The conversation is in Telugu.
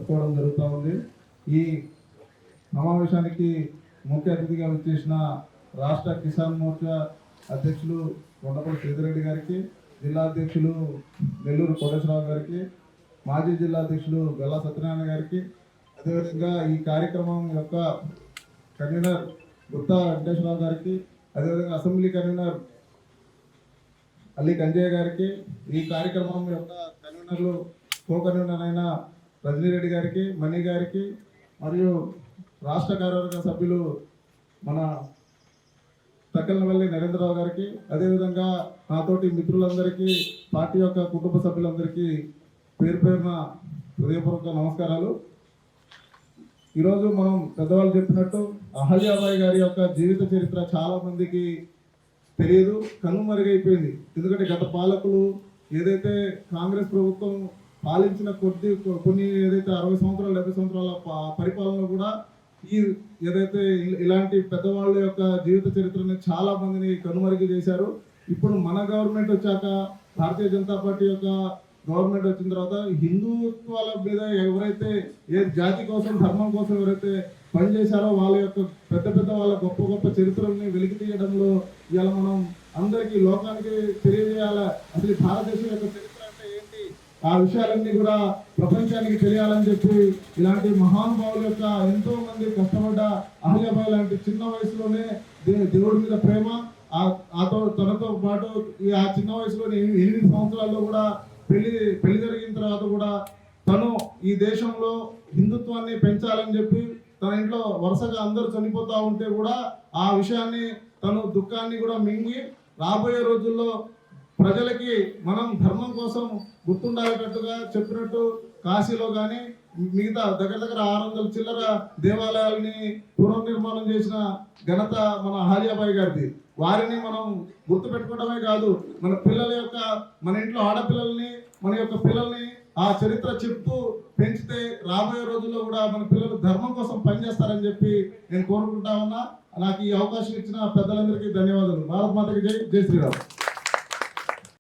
జరుపుకోవడం జరుగుతూ ఉంది. ఈ సమావేశానికి ముఖ్య అతిథిగా వచ్చేసిన రాష్ట్ర కిసాన్ మోర్చా అధ్యక్షులు కొండపల్లి శ్రీధర్రెడ్డి గారికి, జిల్లా అధ్యక్షులు నెల్లూరు కోటేశ్వరరావు గారికి, మాజీ జిల్లా అధ్యక్షులు గల్లా సత్యనారాయణ గారికి, అదేవిధంగా ఈ కార్యక్రమం యొక్క కన్వీనర్ గుత్తా వెంకటేశ్వరరావు గారికి, అదేవిధంగా అసెంబ్లీ కన్వీనర్ అల్లి కంజయ్య గారికి, ఈ కార్యక్రమం యొక్క కన్వీనర్లు కో కన్వీనర్ అయిన రజనీరెడ్డి గారికి, మణి గారికి, మరియు రాష్ట్ర కార్యవర్గ సభ్యులు మన తక్కలనవల్లి నరేంద్రరావు గారికి, అదేవిధంగా నాతోటి మిత్రులందరికీ, పార్టీ యొక్క కుటుంబ సభ్యులందరికీ పేరు పేరున హృదయపూర్వక నమస్కారాలు. ఈరోజు మనం పెద్దవాళ్ళు చెప్పినట్టు అహల్యాబాయి గారి యొక్క జీవిత చరిత్ర చాలా మందికి తెలియదు, కనుమరుగైపోయింది. ఎందుకంటే గత పాలకులు ఏదైతే కాంగ్రెస్ ప్రభుత్వం పాలించిన కొన్ని ఏదైతే 60 సంవత్సరాలు 70 సంవత్సరాల పరిపాలనలో కూడా ఈ ఏదైతే ఇలాంటి పెద్దవాళ్ళ యొక్క జీవిత చరిత్రని చాలా మందిని కనుమరుగు చేశారు. ఇప్పుడు మన గవర్నమెంట్ వచ్చాక, భారతీయ జనతా పార్టీ యొక్క గవర్నమెంట్ వచ్చిన తర్వాత హిందుత్వాల మీద ఎవరైతే ఏ జాతి కోసం ధర్మం కోసం ఎవరైతే పనిచేశారో వాళ్ళ యొక్క పెద్ద వాళ్ళ గొప్ప చరిత్రల్ని వెలికి తీయడంలో ఇవాళ మనం అందరికీ లోకానికి తెలియజేయాలి. అసలు భారతదేశం యొక్క చరిత్ర అంటే ఏంటి, ఆ విషయాలన్నీ కూడా ప్రపంచానికి తెలియాలని చెప్పి ఇలాంటి మహానుభావుల యొక్క ఎంతో మంది కష్టపడ్డ అహల్యాబాయి లాంటి చిన్న వయసులోనే దేవుడి మీద ప్రేమ, తనతో పాటు ఆ చిన్న వయసులోనే 8 సంవత్సరాల్లో కూడా పెళ్లి జరిగిన తర్వాత కూడా తను ఈ దేశంలో హిందుత్వాన్ని పెంచాలని చెప్పి తన ఇంట్లో వరుసగా అందరూ చనిపోతూ ఉంటే కూడా ఆ విషయాన్ని తను దుఃఖాన్ని కూడా మింగి రాబోయే రోజుల్లో ప్రజలకి మనం ధర్మం కోసం గుర్తుండాలేటట్టుగా చెప్పినట్టు కాశీలో కానీ మిగతా దగ్గర 600 చిల్లర దేవాలయాలని పునర్నిర్మాణం చేసిన ఘనత మన అహల్యాబాయి గారిది. వారిని మనం గుర్తుపెట్టుకోవడమే కాదు, మన పిల్లల యొక్క మన ఇంట్లో ఆడపిల్లల్ని మన యొక్క పిల్లల్ని ఆ చరిత్ర చెప్తూ పెంచితే రాబోయే రోజుల్లో కూడా మన పిల్లలు ధర్మం కోసం పనిచేస్తారని చెప్పి నేను కోరుకుంటా ఉన్నా. నాకు ఈ అవకాశం ఇచ్చిన పెద్దలందరికీ ధన్యవాదాలు. భారత్ మాతకి జై, జై శ్రీరామ్.